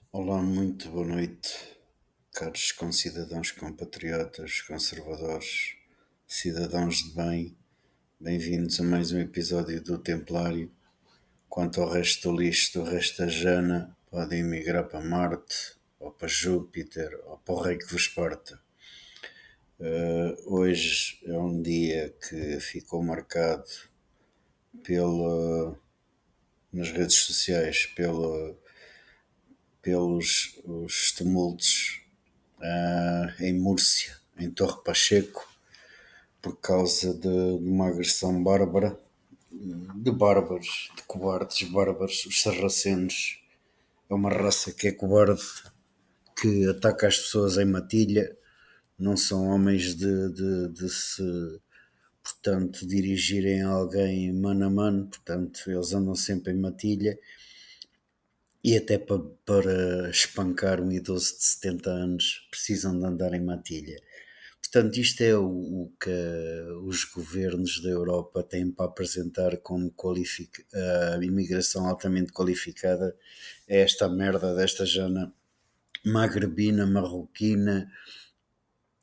Olá, muito boa noite, caros concidadãos compatriotas, conservadores, cidadãos de bem. Bem-vindos a mais um episódio do Templário. Quanto ao resto do lixo, do resto da jana, podem migrar para Marte, ou para Júpiter, ou para o rei que vos parta. Hoje é um dia que ficou marcado pela, nas redes sociais pelos os tumultos em Múrcia, em Torre Pacheco, por causa de uma agressão bárbara, de bárbaros, de cobardes bárbaros, os sarracenos. É uma raça que é cobarde, que ataca as pessoas em matilha, não são homens de se, portanto, dirigirem a alguém mano a mano, portanto, eles andam sempre em matilha e até para espancar um idoso de 70 anos precisam de andar em matilha. Portanto, isto é o que os governos da Europa têm para apresentar como a imigração altamente qualificada, é esta merda desta jana magrebina, marroquina,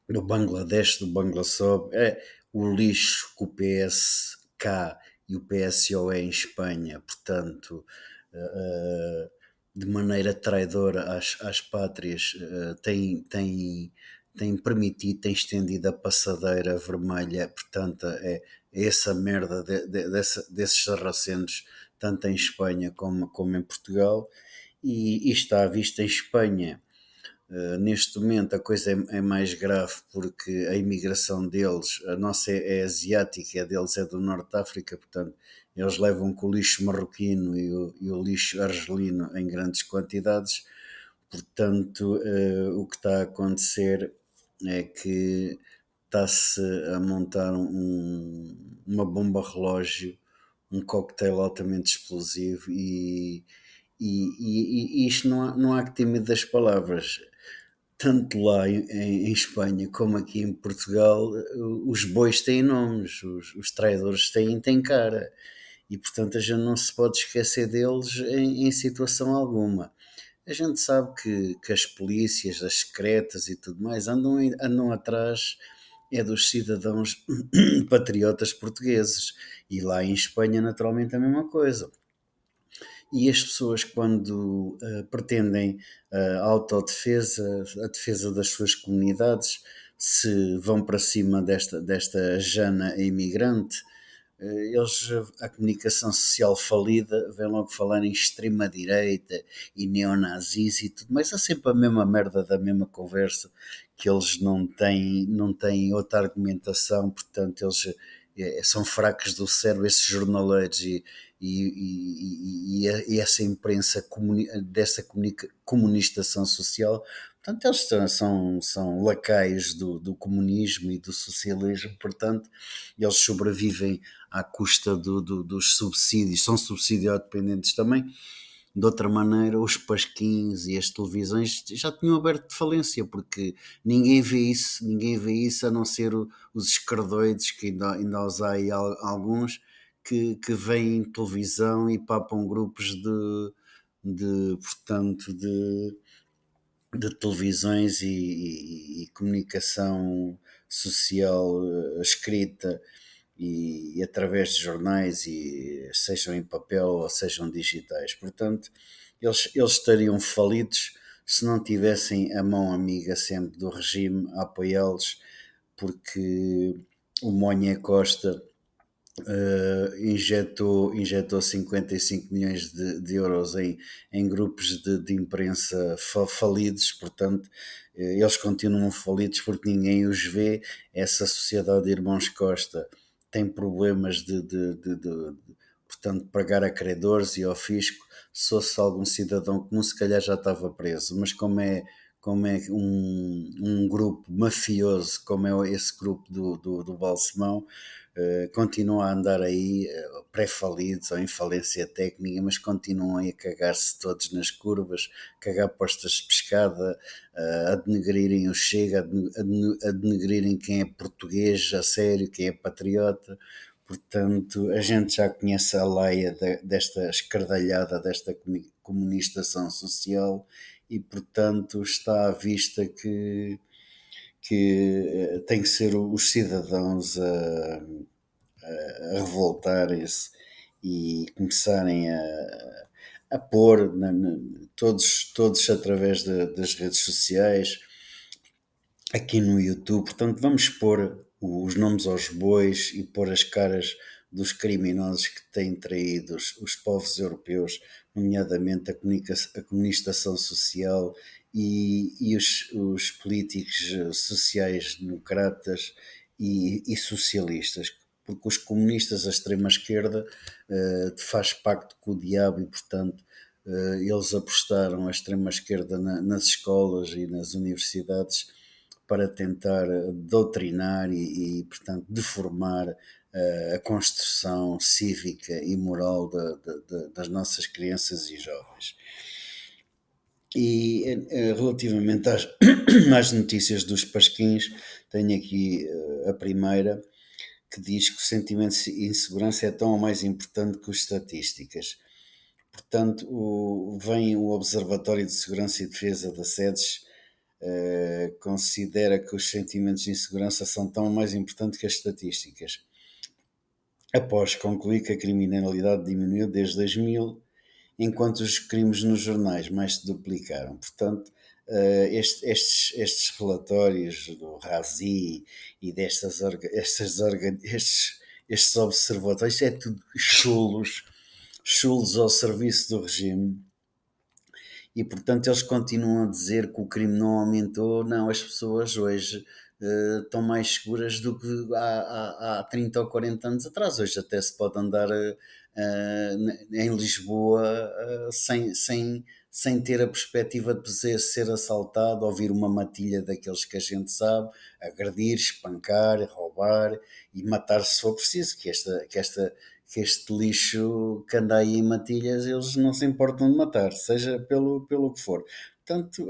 do Bangladesh, do Bangladesh, é o lixo que o PSK e o PSOE em Espanha, portanto, eh, de maneira traidora às pátrias, tem permitido, tem estendido a passadeira vermelha, portanto, é essa merda desses sarracenos, tanto em Espanha como em Portugal, e está à vista em Espanha. Neste momento a coisa é mais grave porque a imigração deles, a nossa é asiática, a deles é do Norte de África, portanto eles levam com o lixo marroquino e o lixo argelino em grandes quantidades, portanto o que está a acontecer é que está-se a montar uma bomba relógio, um coquetel altamente explosivo e isto não há que ter medo das palavras. Tanto lá em Espanha como aqui em Portugal, os bois têm nomes, os traidores têm cara. E portanto a gente não se pode esquecer deles em situação alguma. A gente sabe que as polícias, as secretas e tudo mais andam atrás dos cidadãos patriotas portugueses. E lá em Espanha, naturalmente, a mesma coisa. E as pessoas, quando pretendem a autodefesa, a defesa das suas comunidades, se vão para cima desta jana imigrante, a comunicação social falida vem logo falar em extrema-direita e neonazis e tudo, mas é sempre a mesma merda da mesma conversa, que eles não têm outra argumentação, portanto eles são fracos do cérebro, esses jornaleiros e essa imprensa comunistação social. Portanto, eles são lacaios do comunismo e do socialismo, portanto, eles sobrevivem à custa dos subsídios, são subsidiodependentes também. De outra maneira, os pasquins e as televisões já tinham aberto de falência, porque ninguém vê isso a não ser os escardoides, que ainda os há aí alguns, que veem televisão e papam grupos portanto, de televisões e comunicação social escrita e através de jornais, e sejam em papel ou sejam digitais. Portanto, eles estariam falidos se não tivessem a mão amiga sempre do regime a apoiá-los, porque o Monha Costa injetou 55 milhões de euros em grupos de imprensa falidos, portanto, eles continuam falidos porque ninguém os vê. Essa sociedade de irmãos Costa tem problemas portanto, pagar a credores e ao fisco. Se fosse algum cidadão comum, se calhar já estava preso, mas como é um grupo mafioso, como é esse grupo do Balsemão, continuam a andar aí pré-falidos ou em falência técnica, mas continuam aí a cagar-se todos nas curvas, cagar postas de pescada, a denegrirem o Chega, a denegrirem quem é português a sério, quem é patriota. Portanto, a gente já conhece a laia desta escardalhada, desta comunistação social, e portanto está à vista que tem que ser os cidadãos a revoltarem-se e começarem a pôr todos através das redes sociais, aqui no YouTube. Portanto, vamos pôr os nomes aos bois e pôr as caras dos criminosos que têm traído os povos europeus, nomeadamente a comunicação social e os políticos sociais democratas e socialistas, porque os comunistas, a extrema-esquerda, faz pacto com o diabo e, portanto, eles apostaram a extrema-esquerda nas escolas e nas universidades para tentar doutrinar portanto, deformar a construção cívica e moral das nossas crianças e jovens. E relativamente às notícias dos pasquins, tenho aqui a primeira, que diz que o sentimento de insegurança é tão ou mais importante que as estatísticas. Portanto, vem o Observatório de Segurança e Defesa da SEDES, considera que os sentimentos de insegurança são tão mais importantes que as estatísticas, após concluir que a criminalidade diminuiu desde 2000, enquanto os crimes nos jornais mais se duplicaram. Portanto, estes relatórios do RASI e estes observatórios, é tudo chulos ao serviço do regime. E, portanto, eles continuam a dizer que o crime não aumentou. Não, as pessoas hoje estão mais seguras do que há 30 ou 40 anos atrás. Hoje até se pode andar em Lisboa sem ter a perspectiva de poder ser assaltado, ouvir uma matilha daqueles que a gente sabe, agredir, espancar, roubar e matar se for preciso, que este lixo que anda aí em matilhas, eles não se importam de matar, seja pelo que for. Portanto,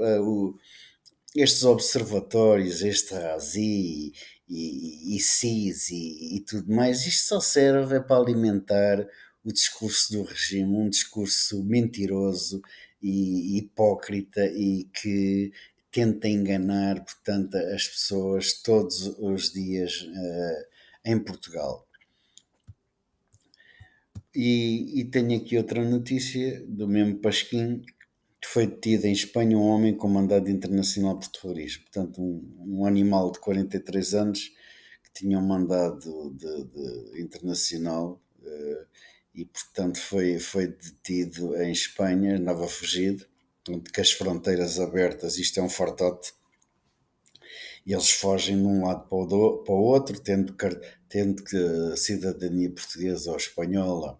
estes observatórios, este RASI e CIS e tudo mais, isto só serve para alimentar o discurso do regime, um discurso mentiroso e hipócrita e que tenta enganar, portanto, as pessoas todos os dias em Portugal. E tenho aqui outra notícia do mesmo Pasquim, que foi detido em Espanha um homem com mandado internacional por terrorismo. Portanto, um animal de 43 anos que tinha um mandado de internacional e, portanto, foi detido em Espanha, andava fugido, com as fronteiras abertas, isto é um fartote. E eles fogem de um lado para o outro, tendo que cidadania portuguesa ou espanhola.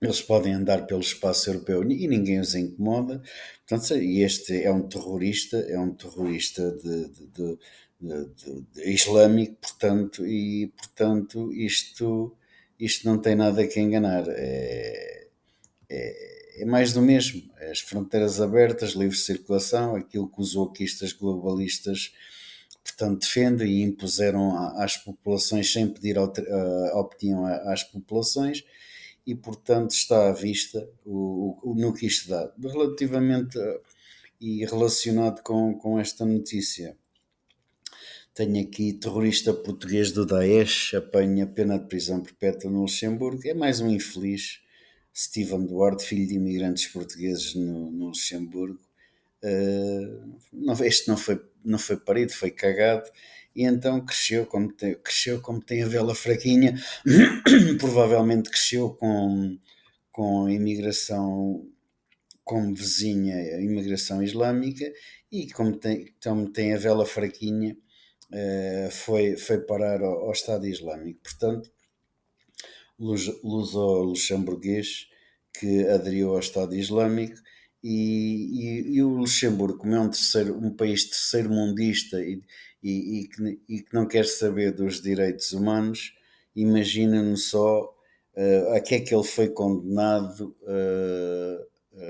Eles podem andar pelo espaço europeu e ninguém os incomoda. Portanto, e este é um terrorista de islâmico, portanto isto não tem nada que enganar. É mais do mesmo. As fronteiras abertas, livre circulação, aquilo que os wokeistas globalistas, portanto, defendem e impuseram às populações sem pedir opinião às populações. E, portanto, está à vista no que isto dá. Relativamente e relacionado com esta notícia, tenho aqui terrorista português do Daesh apanha pena de prisão perpétua no Luxemburgo. É mais um infeliz, Steven Duarte, filho de imigrantes portugueses no Luxemburgo. Este não foi parido, foi cagado. E então cresceu como tem a vela fraquinha, provavelmente cresceu com a imigração como vizinha, a imigração islâmica, e como tem a vela fraquinha, foi parar ao Estado Islâmico. Portanto, luso-luxemburguês que aderiu ao Estado Islâmico. E o Luxemburgo, como é um país terceiro-mundista e que não quer saber dos direitos humanos, imagina-me só a que é que ele foi condenado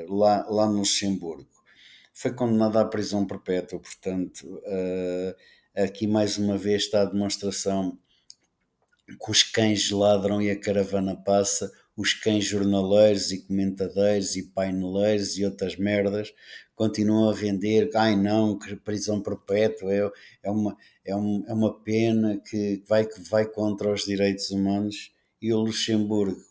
lá no Luxemburgo. Foi condenado à prisão perpétua, portanto, aqui mais uma vez está a demonstração que os cães ladram e a caravana passa. os cães jornaleiros e comentadeiros e paineleiros e outras merdas continuam a vender, ai não, que prisão perpétua é uma pena que vai contra os direitos humanos. E o Luxemburgo,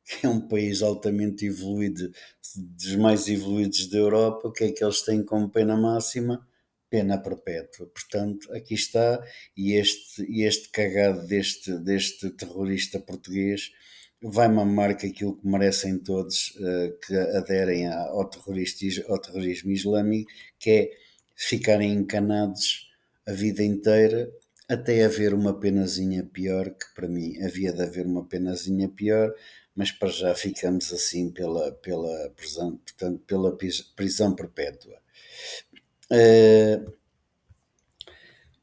que é um país altamente evoluído, dos mais evoluídos da Europa, o que é que eles têm como pena máxima? Pena perpétua. Portanto, aqui está, e este cagado deste terrorista português vai mamar que aquilo que merecem todos que aderem ao terrorismo islâmico, que é ficarem encanados a vida inteira até haver uma penazinha pior, que para mim havia de haver uma penazinha pior, mas para já ficamos assim pela prisão, portanto, pela prisão perpétua.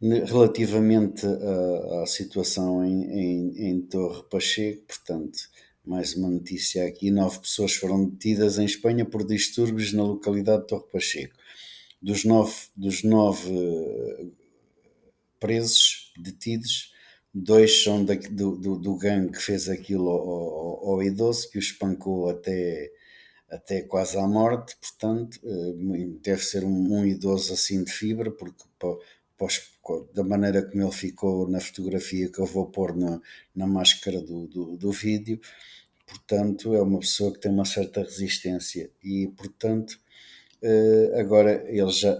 Relativamente à situação em Torre Pacheco, portanto, mais uma notícia aqui: 9 pessoas foram detidas em Espanha por distúrbios na localidade de Torre Pacheco. Dos nove presos, detidos, 2 são do gangue que fez aquilo ao idoso, que o espancou até quase à morte. Portanto, deve ser um idoso assim de fibra, porque da maneira como ele ficou na fotografia que eu vou pôr na máscara do vídeo, portanto, é uma pessoa que tem uma certa resistência e, portanto, agora ele já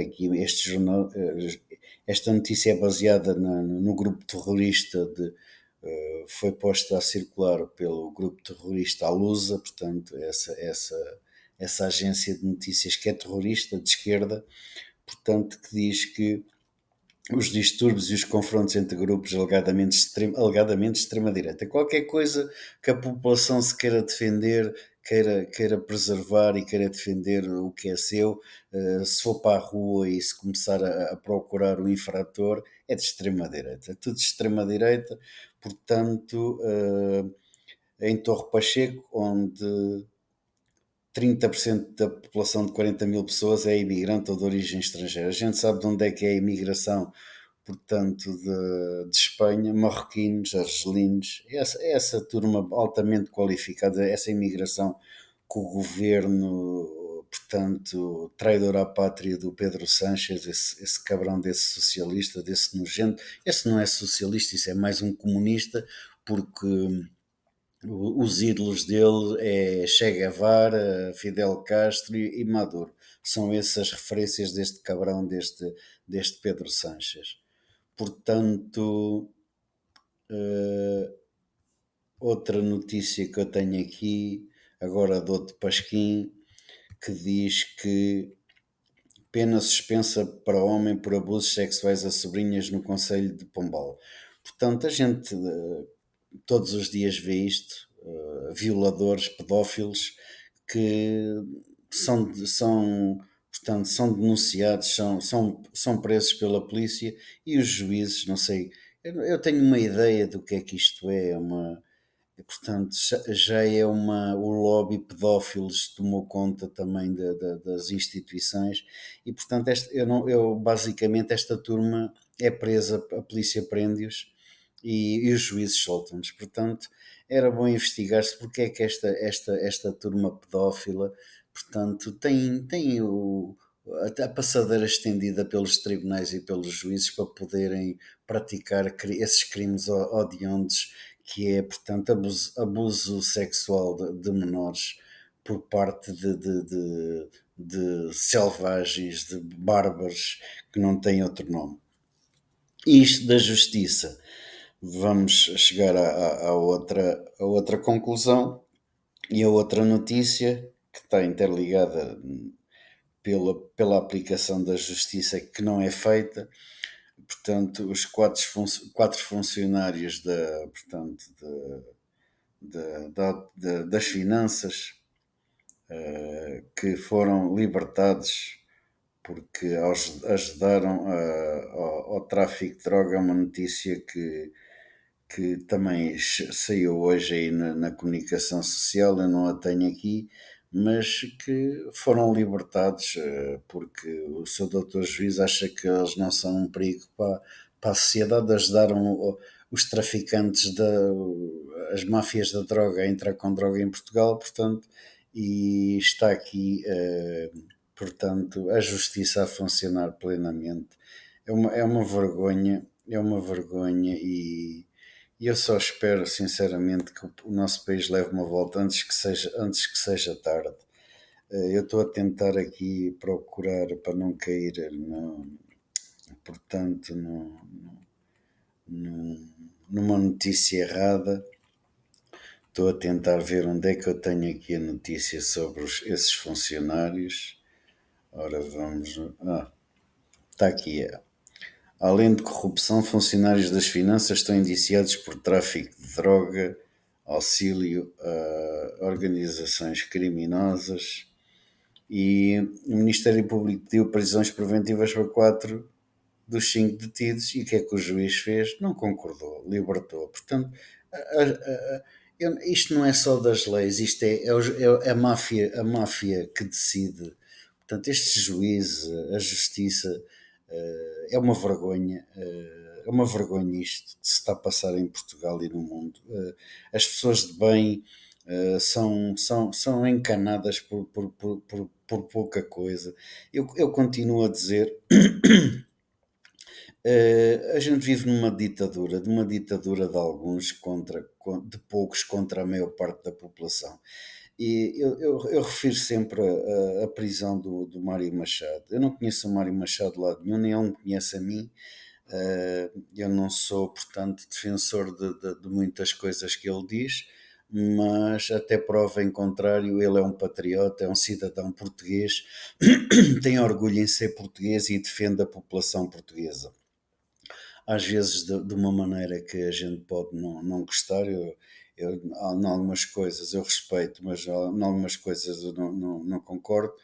aqui este jornal, esta notícia é baseada no grupo terrorista foi posta a circular pelo grupo terrorista Alusa, portanto, essa agência de notícias que é terrorista, de esquerda, portanto, que diz que os distúrbios e os confrontos entre grupos alegadamente de extrema-direita, qualquer coisa que a população se queira defender, queira preservar e queira defender o que é seu, se for para a rua e se começar a procurar o infrator, é de extrema-direita, é tudo de extrema-direita. Portanto, em Torre Pacheco, onde 30% da população de 40 mil pessoas é imigrante ou de origem estrangeira. A gente sabe de onde é que é a imigração, portanto, de Espanha: marroquinos, argelinos, essa turma altamente qualificada, essa imigração que o governo, portanto, traidor à pátria do Pedro Sánchez, esse cabrão desse socialista, desse nojento, esse não é socialista, isso é mais um comunista, porque os ídolos dele é Che Guevara, Fidel Castro e Maduro. São essas referências deste cabrão, deste Pedro Sánchez. Portanto, outra notícia que eu tenho aqui, agora do outro Pasquim, que diz que pena suspensa para homem por abusos sexuais a sobrinhas no Conselho de Pombal. Portanto, a gente todos os dias vê isto, violadores, pedófilos, que portanto, são denunciados, são presos pela polícia, e os juízes, não sei, eu tenho uma ideia do que é que isto é, portanto, já é o lobby pedófilos tomou conta também das instituições, e portanto basicamente esta turma é presa, a polícia prende-os e os juízes soltam-nos. Portanto, era bom investigar-se porque é que esta turma pedófila, portanto, tem a passadeira estendida pelos tribunais e pelos juízes para poderem praticar esses crimes odiondos, que é, portanto, abuso sexual de menores por parte de selvagens, de bárbaros, que não têm outro nome. Isto da justiça. Vamos chegar a outra conclusão e a outra notícia que está interligada pela aplicação da justiça que não é feita. Portanto, os quatro funcionários das finanças que foram libertados porque ajudaram ao tráfico de droga, é uma notícia que também saiu hoje aí na comunicação social, eu não a tenho aqui, mas que foram libertados porque o seu doutor juiz acha que eles não são um perigo para a sociedade, ajudaram os traficantes, as máfias da droga a entrar com droga em Portugal, portanto, e está aqui, portanto, a justiça a funcionar plenamente. É uma vergonha e eu só espero sinceramente que o nosso país leve uma volta antes que seja tarde. Eu estou a tentar aqui procurar para não cair portanto, numa notícia errada. Estou a tentar ver onde é que eu tenho aqui a notícia sobre esses funcionários. Ora, vamos. Está aqui. Além de corrupção, funcionários das finanças estão indiciados por tráfico de droga, auxílio a organizações criminosas e o Ministério Público pediu prisões preventivas para 4 dos 5 detidos e o que é que o juiz fez? Não concordou, libertou. Portanto, isto não é só das leis, isto é a máfia que decide. Portanto, este juiz, a justiça, é uma vergonha. É uma vergonha isto que se está a passar em Portugal e no mundo. As pessoas de bem são encanadas por pouca coisa. Eu continuo a dizer. A gente vive de uma ditadura de alguns de poucos contra a maior parte da população. E eu refiro sempre a prisão do Mário Machado. Eu não conheço o Mário Machado de lado nenhum, nem ele me conhece a mim. Eu não sou, portanto, defensor de muitas coisas que ele diz, mas até prova em contrário, ele é um patriota, é um cidadão português, tem orgulho em ser português e defende a população portuguesa. Às vezes de uma maneira que a gente pode não gostar. Em algumas coisas eu respeito, mas em algumas coisas eu não concordo,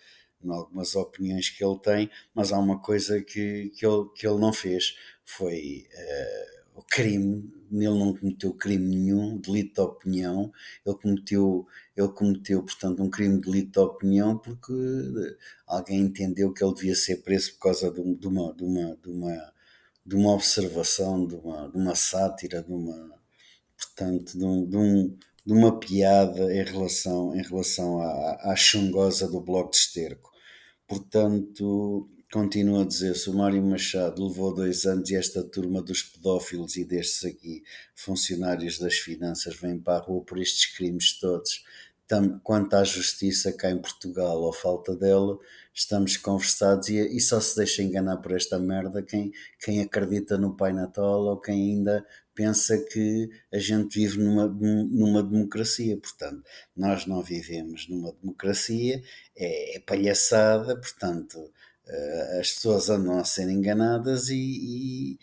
em algumas opiniões que ele tem, mas há uma coisa que ele não fez, foi o crime. Ele não cometeu crime nenhum, delito de opinião. Ele cometeu, portanto, um crime de delito de opinião porque alguém entendeu que ele devia ser preso por causa de uma observação, de uma sátira, portanto, de uma piada em relação à chungosa do Bloco de Esterco. Portanto, continuo a dizer, se o Mário Machado levou 2 anos e esta turma dos pedófilos e destes aqui, funcionários das finanças, vêm para a rua por estes crimes todos, quanto à justiça cá em Portugal ou falta dela, estamos conversados e só se deixa enganar por esta merda quem acredita no Pai Natal ou quem ainda pensa que a gente vive numa democracia. Portanto, nós não vivemos numa democracia, é palhaçada. Portanto, as pessoas andam a ser enganadas e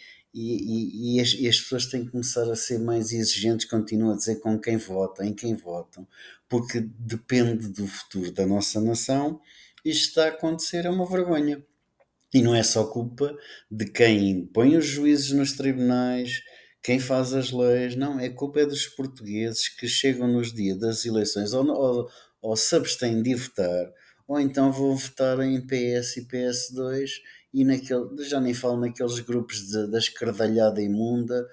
as pessoas têm que começar a ser mais exigentes, continuo a dizer, com quem vota, em quem votam, porque depende do futuro da nossa nação. Isto está a acontecer, é uma vergonha. E não é só culpa de quem põe os juízes nos tribunais, quem faz as leis, não, é culpa dos portugueses que chegam nos dias das eleições ou se abstêm de votar, ou então vão votar em PS e PS2 e já nem falo naqueles grupos da esquerdalhada imunda,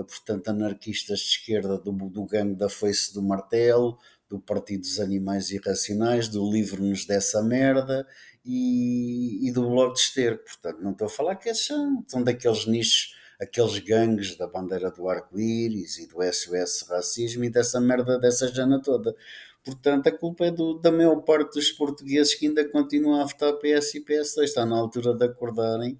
portanto anarquistas de esquerda do gangue da foice do martelo, do Partido dos Animais Irracionais, do Livre-nos dessa merda e do Bloco de Esterco. Portanto, não estou a falar que esses são daqueles nichos, aqueles gangues da bandeira do arco-íris e do SOS Racismo e dessa merda, dessa jana toda. Portanto, a culpa é da maior parte dos portugueses que ainda continuam a votar PS e PS2. Está na altura de acordarem,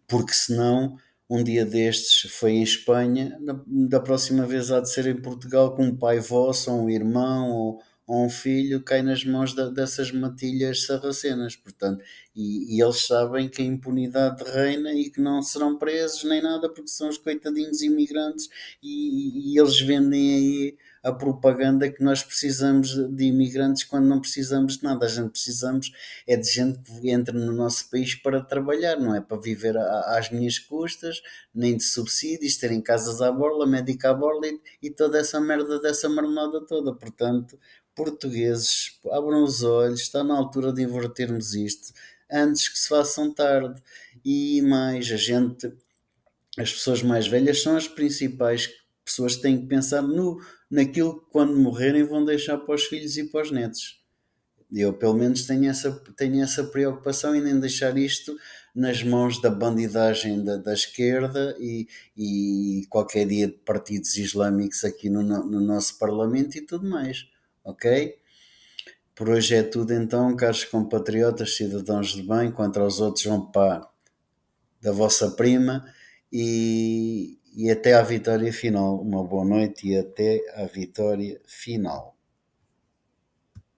porque senão um dia destes foi em Espanha, da próxima vez há de ser em Portugal, com um pai vosso, ou um irmão, ou um filho, cai nas mãos dessas matilhas sarracenas. Portanto, e eles sabem que a impunidade reina e que não serão presos nem nada, porque são os coitadinhos imigrantes e eles vendem aí a propaganda que nós precisamos de imigrantes quando não precisamos de nada. A gente precisamos é de gente que entre no nosso país para trabalhar, não é para viver às minhas custas, nem de subsídios, terem casas à borla, médica à borla e toda essa merda dessa marmelada toda. Portanto, portugueses, abram os olhos, está na altura de invertermos isto antes que se façam tarde. E mais, a gente as pessoas mais velhas são as principais pessoas que têm que pensar naquilo que quando morrerem vão deixar para os filhos e para os netos. Eu, pelo menos, tenho essa preocupação em nem deixar isto nas mãos da bandidagem da esquerda e qualquer dia de partidos islâmicos aqui no nosso Parlamento e tudo mais. Ok? Por hoje é tudo então, caros compatriotas, cidadãos de bem, quanto aos outros vão para da vossa prima e até à vitória final. Uma boa noite e até à vitória final.